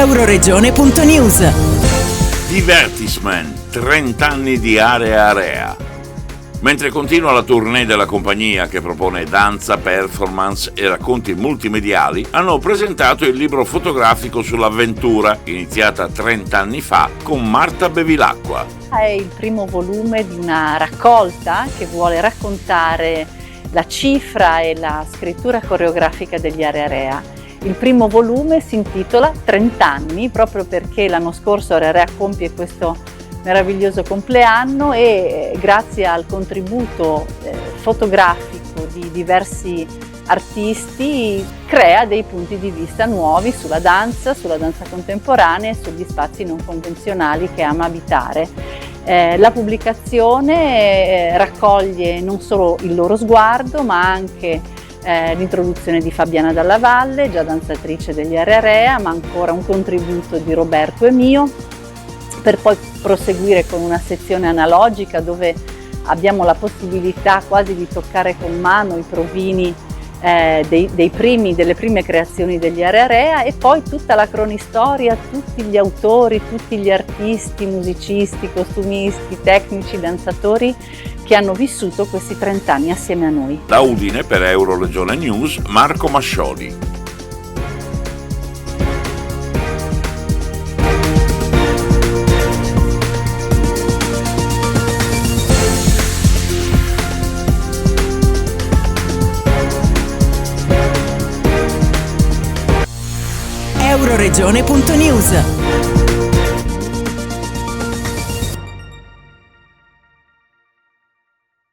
Euroregione.news. Divertisman, 30 anni di Area Area. Mentre continua la tournée della compagnia che propone danza, performance e racconti multimediali, hanno presentato il libro fotografico sull'avventura, iniziata 30 anni fa con Marta Bevilacqua. È il primo volume di una raccolta che vuole raccontare la cifra e la scrittura coreografica degli Area Area. Il primo volume si intitola 30 anni, proprio perché l'anno scorso Area Area compie questo meraviglioso compleanno e grazie al contributo fotografico di diversi artisti crea dei punti di vista nuovi sulla danza contemporanea e sugli spazi non convenzionali che ama abitare. La pubblicazione raccoglie non solo il loro sguardo ma anche l'introduzione di Fabiana Dalla Valle, già danzatrice degli Area Area, ma ancora un contributo di Roberto e mio, per poi proseguire con una sezione analogica dove abbiamo la possibilità quasi di toccare con mano i provini delle prime creazioni degli Area Area, e poi tutta la cronistoria, tutti gli autori, tutti gli artisti, musicisti, costumisti, tecnici, danzatori che hanno vissuto questi 30 anni assieme a noi. Da Udine per Euroregione News, Marco Mascioli. Euroregione.news.